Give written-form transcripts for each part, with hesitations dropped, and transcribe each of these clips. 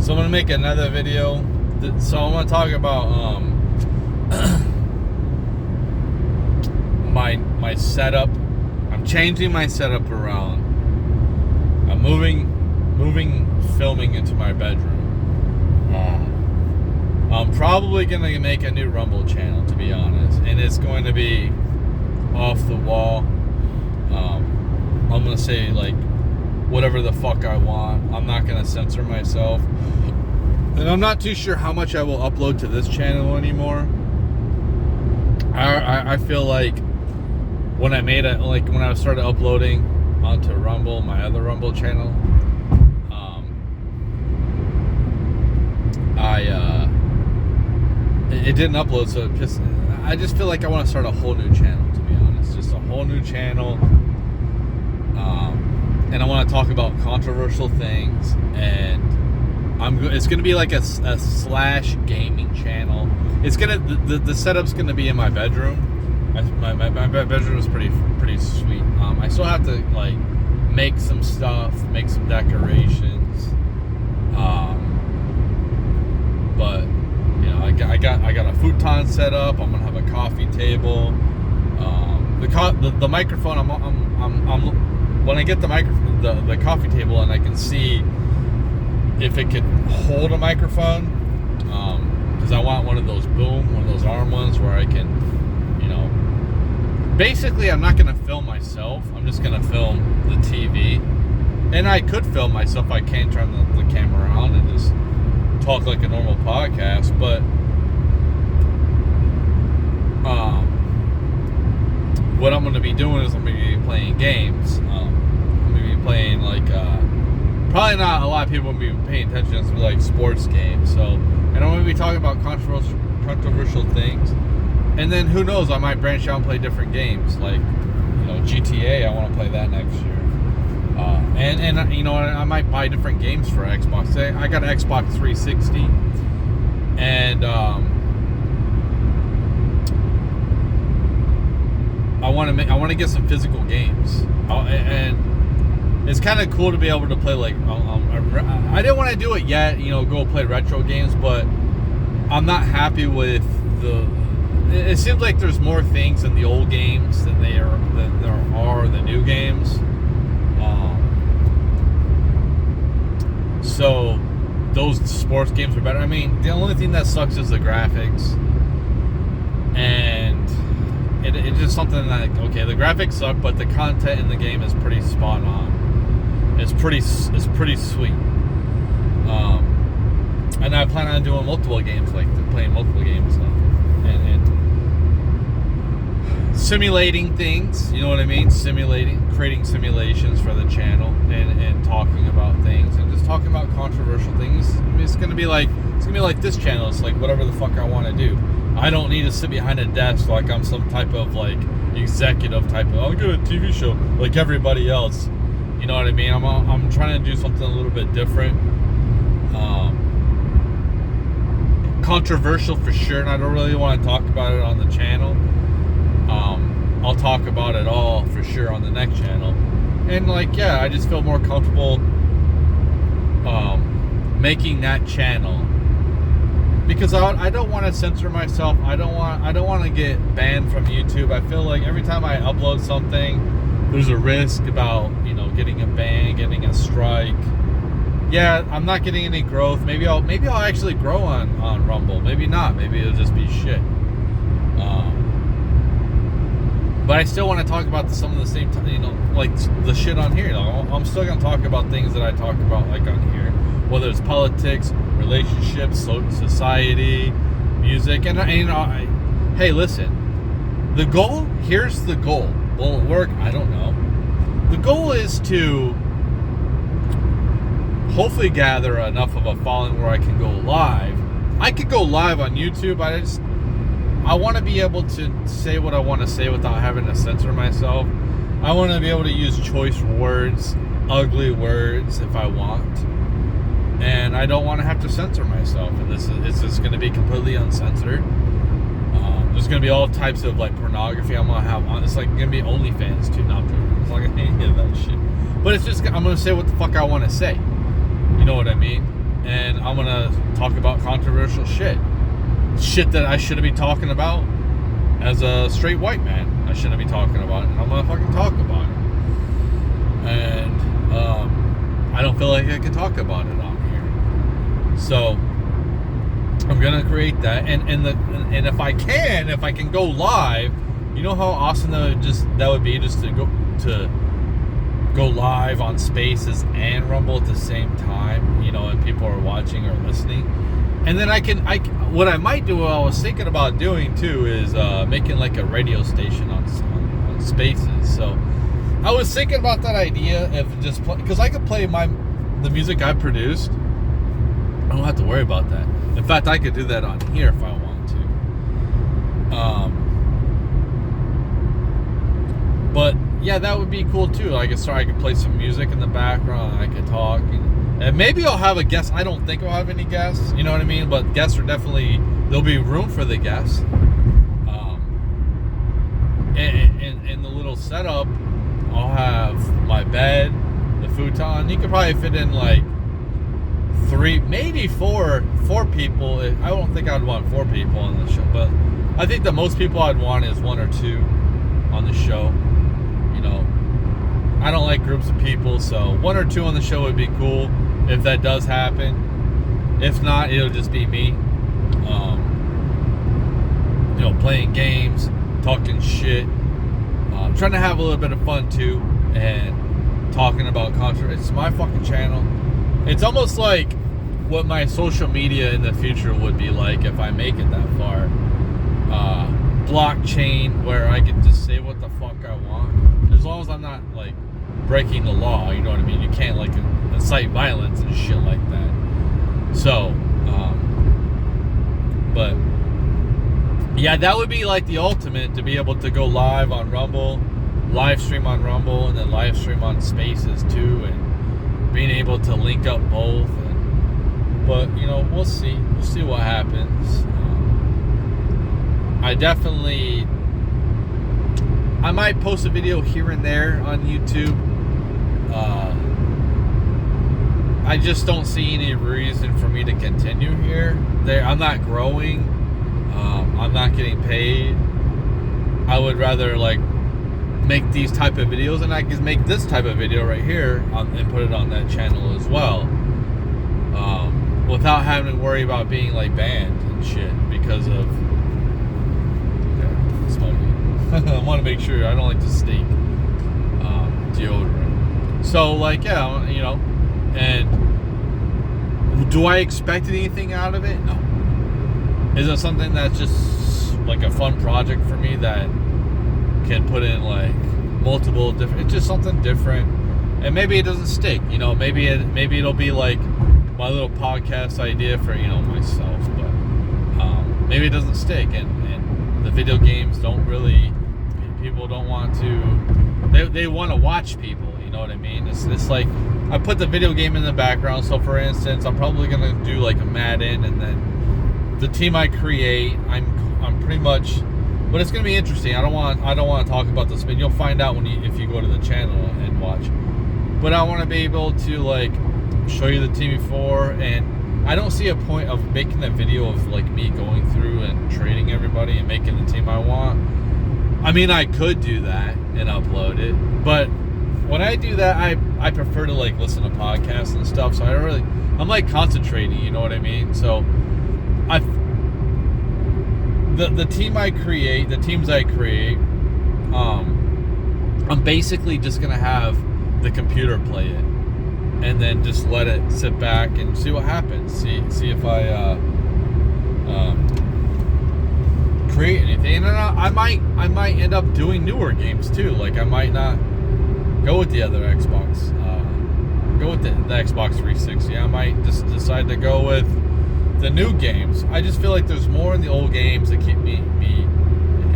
So I'm gonna make another video. So I want to talk about my setup. I'm changing my setup around. I'm moving filming into my bedroom. I'm probably gonna make a new Rumble channel, to be honest, and it's going to be off the wall. I'm gonna say like whatever the fuck I want. I'm not gonna censor myself, and I'm not too sure how much I will upload to this channel anymore. I feel like when I started uploading onto Rumble, my other Rumble channel, it didn't upload, so I just feel like I want to start a whole new channel, to be honest. Just a whole new channel. And I want to talk about controversial things, and it's going to be like a slash gaming channel. It's going to, the setup's going to be in my bedroom. My bedroom is pretty sweet. I still have to like make some stuff, make some decorations. But you know, I got a futon set up. I'm gonna have a coffee table. The microphone. I'm when I get the microphone, the coffee table, and I can see if it could hold a microphone. Because I want one of those arm ones where I can, you know. Basically, I'm not gonna film myself. I'm just gonna film the TV, and I could film myself. I can turn the camera on and just talk like a normal podcast, but what I'm going to be doing is I'm going to be playing games. I'm going to be playing like probably not a lot of people will be paying attention to like sports games. So, and I'm going to be talking about controversial things, and then who knows, I might branch out and play different games like, you know, GTA. I want to play that next year. And you know, I might buy different games for Xbox. I got an Xbox 360, and I want to get some physical games, and it's kind of cool to be able to play like I didn't want to do it yet, you know, go play retro games, but I'm not happy with it seems like there's more things in the old games than there are the new games. So those sports games are better. I mean, the only thing that sucks is the graphics, and it's just something that, okay, the graphics suck, but the content in the game is pretty spot on. It's pretty sweet. And I plan on doing multiple games, like playing multiple games and simulating things. You know what I mean? Creating simulations for the channel, and talking about things, and just talking about controversial things. I mean, it's gonna be like this channel. It's like whatever the fuck I want to do. I don't need to sit behind a desk like I'm some type of like executive type of, I'll get a TV show like everybody else. You know what I mean? I'm trying to do something a little bit different. Controversial for sure, and I don't really want to talk about it on the channel. I'll talk about it all for sure on the next channel. And like, yeah, I just feel more comfortable making that channel, because I don't want to censor myself. I don't want to get banned from YouTube. I feel like every time I upload something, there's a risk about, you know, getting a ban, getting a strike. Yeah, I'm not getting any growth. Maybe I'll actually grow on Rumble. Maybe not. Maybe it'll just be shit. But I still want to talk about some of the same, you know, like the shit on here. I'm still gonna talk about things that I talk about like on here, whether it's politics, relationships, society, music, and you know, hey, listen, the goal. Here's the goal. Will it work? I don't know. The goal is to hopefully gather enough of a following where I can go live. I could go live on YouTube. I want to be able to say what I want to say without having to censor myself. I want to be able to use choice words, ugly words if I want. And I don't want to have to censor myself. And it's just going to be completely uncensored. There's going to be all types of like pornography I'm going to have on. It's like going to be OnlyFans too. No, I'm joking. It's like I hate that shit. But it's just, I'm going to say what the fuck I want to say. You know what I mean? and I'm gonna talk about controversial shit that I shouldn't be talking about as a straight white man. I shouldn't be talking about it, and I'm gonna fucking talk about it. And I don't feel like I can talk about it on here, so I'm gonna create that. And if I can go live, you know how awesome that would be just to go live on Spaces and Rumble at the same time, you know, and people are watching or listening. And then what I might do, what I was thinking about doing too, is making like a radio station on Spaces. So I was thinking about that idea of just because I could play the music I produced. I don't have to worry about that. In fact, I could do that on here if I want to. But yeah, that would be cool too. I could play some music in the background. I could talk, and maybe I'll have a guest. I don't think I'll have any guests. You know what I mean? But guests are definitely, there'll be room for the guests. And the little setup, I'll have my bed, the futon. You could probably fit in like 3, maybe 4 people. I don't think I'd want 4 people on the show, but I think the most people I'd want is 1 or 2 on the show. You know, I don't like groups of people, so 1 or 2 on the show would be cool if that does happen. If not, it'll just be me. You know, playing games, talking shit, trying to have a little bit of fun too, and talking about controversy. It's my fucking channel. It's almost like what my social media in the future would be like if I make it that far. Blockchain, where I can just say what the fuck I want, as long as I'm not like breaking the law. You know what I mean? You can't like incite violence and shit like that. So, but yeah, that would be like the ultimate, to be able to go live on Rumble, live stream on Rumble, and then live stream on Spaces too, and being able to link up both. But you know, we'll see what happens. I might post a video here and there on YouTube. I just don't see any reason for me to continue here. I'm not growing. I'm not getting paid. I would rather like make these type of videos, and I can make this type of video right here and put it on that channel as well, without having to worry about being like banned and shit because of smoking. I want to make sure I don't like to stink deodorant. So like, yeah, you know. And do I expect anything out of it? No. Is it something that's just like a fun project for me that can put in like multiple different? It's just something different, and maybe it doesn't stick. You know, maybe it'll be like my little podcast idea for, you know, myself. But maybe it doesn't stick, and the video games don't really. People don't want to. They want to watch people. You know what I mean? It's like I put the video game in the background. So for instance, I'm probably gonna do like a Madden, and then the team I create, I'm pretty much. But it's gonna be interesting. I don't want to talk about this, but you'll find out if you go to the channel and watch. But I want to be able to like show you the team before, and I don't see a point of making a video of like me going through and trading everybody and making the team I want. I mean, I could do that and upload it, but when I do that, I prefer to like listen to podcasts and stuff. So I'm like concentrating. You know what I mean? So the teams I create, I'm basically just gonna have the computer play it, and then just let it sit back and see what happens. See if I create anything. And I might end up doing newer games too. Like I might not go with the other Xbox, go with the Xbox 360. I might just decide to go with the new games. I just feel like there's more in the old games that keep me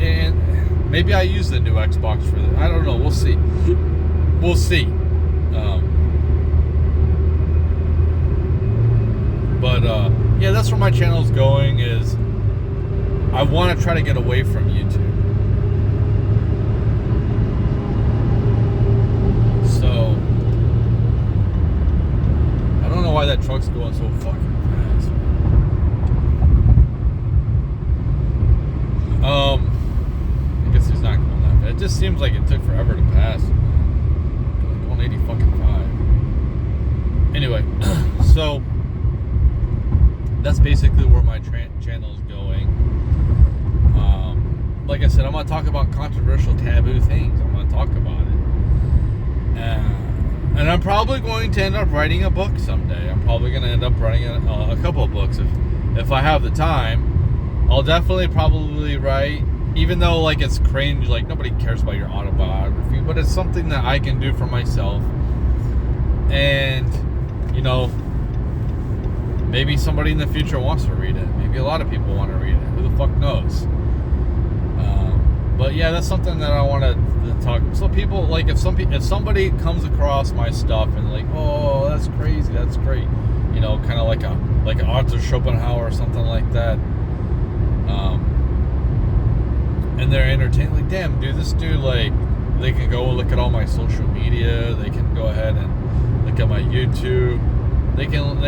and maybe I use the new Xbox for that. I don't know. We'll see. But yeah, that's where my channel's going. Is I want to try to get away from YouTube. So I don't know why that truck's going so fucking fast. I guess he's not going that fast. It just seems like it took forever to pass. Going 80 fucking 5. Anyway, so that's basically where my channel is going. Like I said, I'm going to talk about controversial, taboo things. I'm going to talk about it. And I'm probably going to end up writing a book someday. I'm probably going to end up writing a couple of books. If I have the time, I'll definitely probably write, even though like it's cringe, like nobody cares about your autobiography, but it's something that I can do for myself. And, you know, maybe somebody in the future wants to read it. Maybe a lot of people want to read it. Who the fuck knows? But yeah, that's something that I want to talk. So people, like, if somebody comes across my stuff and like, oh, that's crazy, that's great, you know, kind of like an Arthur Schopenhauer or something like that, and they're entertained, like, damn, dude, this dude, like, they can go look at all my social media, they can go ahead and look at my YouTube, they can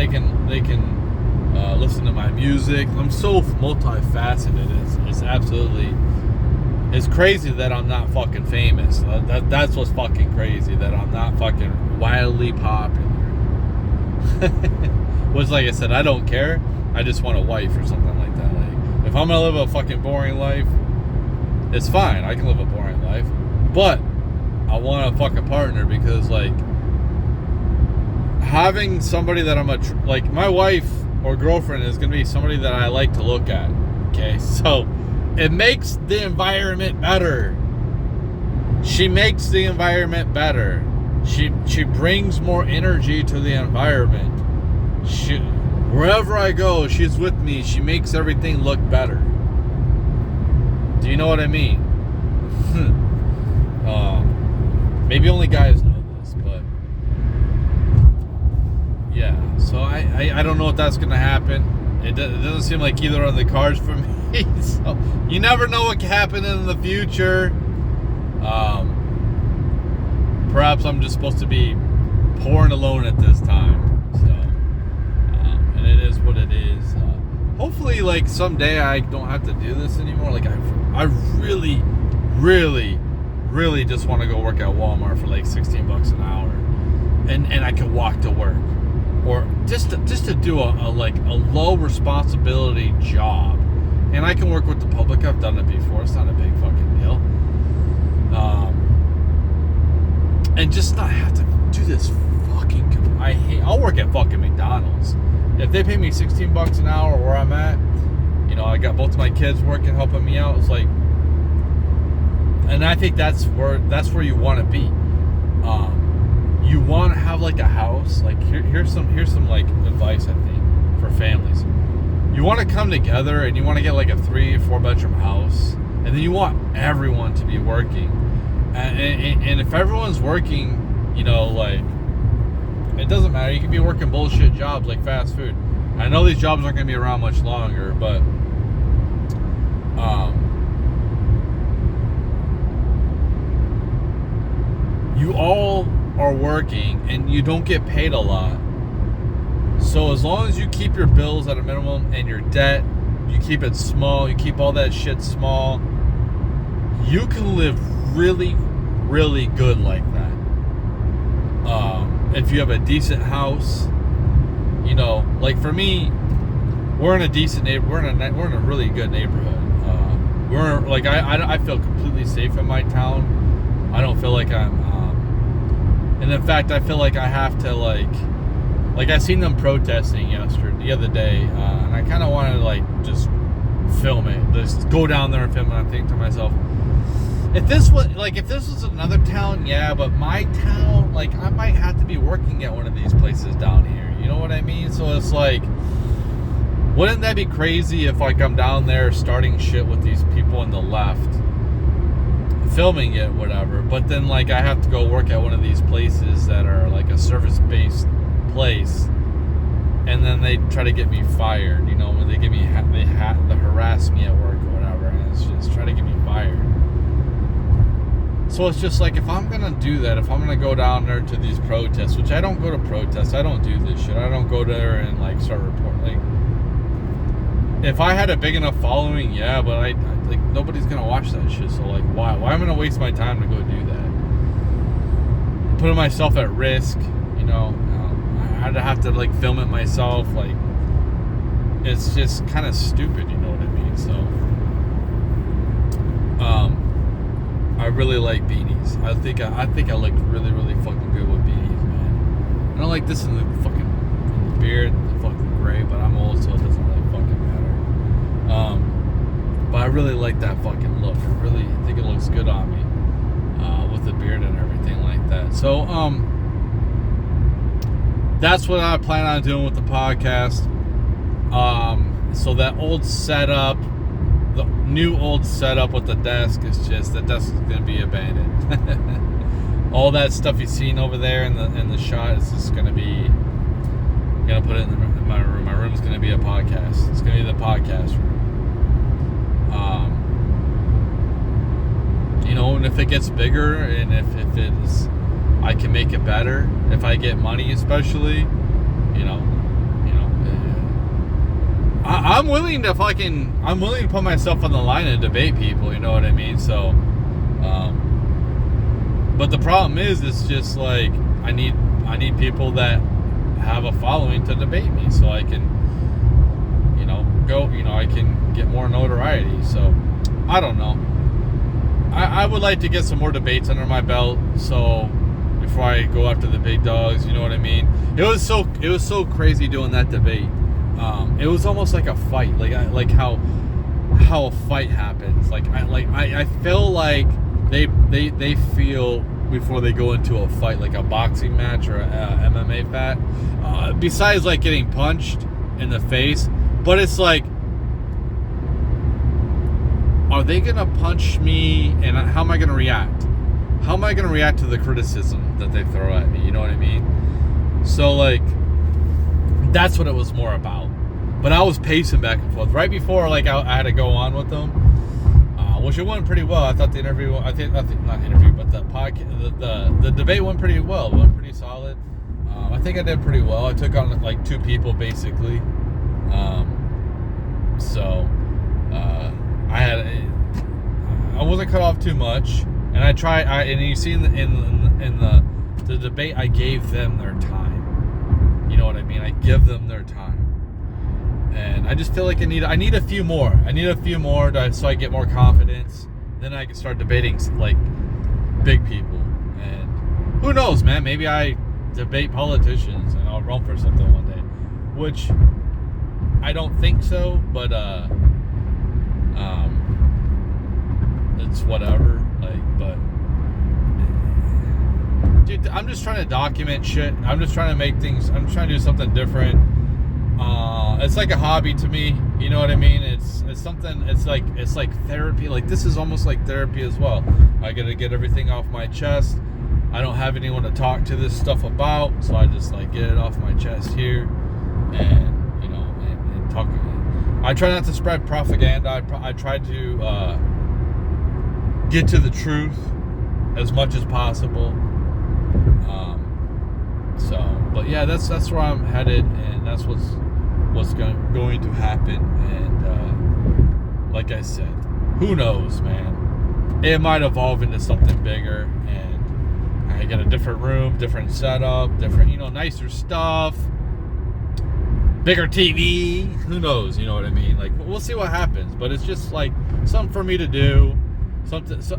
listen to my music. I'm so multifaceted. It's absolutely. It's crazy that I'm not fucking famous. That's what's fucking crazy, that I'm not fucking wildly popular. Which, like I said, I don't care. I just want a wife or something like that. Like, if I'm gonna live a fucking boring life, it's fine. I can live a boring life. But I want a fucking partner, because, like, having somebody that like, my wife or girlfriend is gonna be somebody that I like to look at. Okay, so it makes the environment better. She makes the environment better. She brings more energy to the environment. Wherever I go, she's with me. She makes everything look better. Do you know what I mean? Maybe only guys know this, but yeah. So I don't know if that's gonna happen. It doesn't seem like either on the cards for me. So you never know what can happen in the future. Perhaps I'm just supposed to be poor and alone at this time. So, and it is what it is. Hopefully, like, someday I don't have to do this anymore. Like, I really, really, really just want to go work at Walmart for like $16 an hour, and I can walk to work, or just to do a low responsibility job. And I can work with the public. I've done it before. It's not a big fucking deal. And just not have to do this fucking... I'll work at fucking McDonald's. If they pay me $16 an hour where I'm at, you know, I got both of my kids working, helping me out. It's like... And I think that's where you want to be. You want to have like a house. Like, here's some like advice, I think, for families. You want to come together and you want to get like a 3 or 4 bedroom house, and then you want everyone to be working. And if everyone's working, you know, like, it prostitution doesn't matter. You can be working bullshit jobs like fast food. I know these jobs aren't going to be around much longer, but you all are working and you don't get paid a lot. So as long as you keep your bills at a minimum and your debt, you keep it small, you keep all that shit small, you can live really, really good like that. If you have a decent house, you know, like for me, we're in a decent neighborhood. We're in a really good neighborhood. We're like I feel completely safe in my town. I don't feel like I'm, and in fact, I feel like I have to like I seen them protesting the other day, and I kind of wanted to like just film it, just go down there and film it. I'm thinking to myself, if this was another town, yeah, but my town, like, I might have to be working at one of these places down here. You know what I mean? So it's like, wouldn't that be crazy if like I'm down there starting shit with these people on the left, filming it, whatever, but then like I have to go work at one of these places that are like a service-based place, and then they try to get me fired, you know, when they give me they harass me at work or whatever, and it's just try to get me fired. So it's just like, if I'm going to do that, if I'm going to go down there to these protests, which I don't go to protests, I don't do this shit. I don't go there and like start reporting. Like, if I had a big enough following, yeah, but I like, nobody's going to watch that shit. So like, why am I going to waste my time to go do that? Putting myself at risk, you know, I'd have to like film it myself. Like, it's just kind of stupid, you know what I mean? So, I really like beanies. I think I look really, really fucking good with beanies, man. I don't like this in the fucking beard, the fucking gray, but I'm old, so it doesn't really fucking matter. But I really like that fucking look. I really think it looks good on me, with the beard and everything like that. So, that's what I plan on doing with the podcast. So that old setup, the new old setup with the desk is going to be abandoned. All that stuff you've seen over there in the shot is just going to be, I'm going to put it in my room. My room is going to be a podcast. It's going to be the podcast room. You know, and if it gets bigger, and if I can make it better, if I get money, especially, you know, I'm willing to put myself on the line and debate people, you know what I mean? So, but the problem is, it's just like, I need people that have a following to debate me, so I can, I can get more notoriety. So, I don't know. I would like to get some more debates under my belt, so before I go after the big dogs, you know what I mean? It was so crazy doing that debate. It was almost like a fight, like how a fight happens. I feel like they feel before they go into a fight, like a boxing match or a MMA fight. Besides like getting punched in the face, but it's like, are they gonna punch me, and how am I gonna react? How am I gonna react to the criticism that they throw at me? You know what I mean? So like, that's what it was more about. But I was pacing back and forth right before, like, I had to go on with them, which it went pretty well. I thought the interview, not interview, but the podcast, the debate went pretty well. It went pretty solid. I think I did pretty well. I took on like 2 people basically. I wasn't cut off too much, and and you see in the debate, I gave them their time. You know what I mean? I give them their time. And I just feel like I need a few more. So I get more confidence. Then I can start debating like big people. And who knows, man? Maybe I debate politicians and I'll run for something one day. Which I don't think so, but it's whatever. But dude, I'm just trying to document shit. I'm just trying to make things. I'm trying to do something different. It's like a hobby to me, you know what I mean? It's something. It's like therapy. Like, this is almost like therapy as well. I gotta get everything off my chest. I don't have anyone to talk to this stuff about, so I just like get it off my chest here, and and talk. I try not to spread propaganda. I try to get to the truth as much as possible. But yeah, that's where I'm headed, and that's what's going to happen. And like I said, who knows, man? It might evolve into something bigger, and I got a different room, different setup, different, nicer stuff, bigger TV. Who knows? You know what I mean? Like, we'll see what happens. But it's just like something for me to do.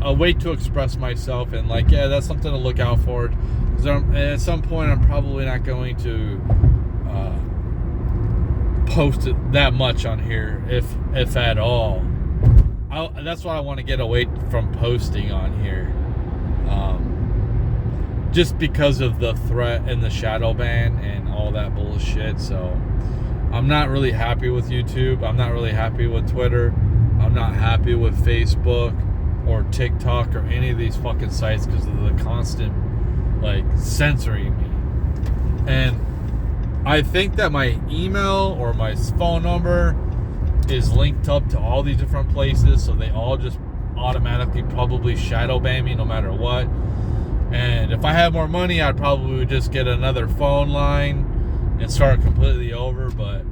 A way to express myself, and like, yeah, that's something to look out for. At some point, I'm probably not going to post it that much on here, if at all. That's why I want to get away from posting on here, just because of the threat and the shadow ban and all that bullshit. So I'm not really happy with YouTube. I'm not really happy with Twitter. I'm not happy with Facebook or TikTok or any of these fucking sites because of the constant like censoring me. And I think that my email or my phone number is linked up to all these different places, so they all just automatically probably shadow ban me no matter what. And if I had more money, I probably would just get another phone line and start completely over, but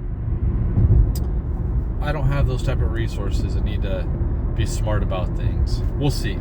I don't have those type of resources and need to be smart about things. We'll see.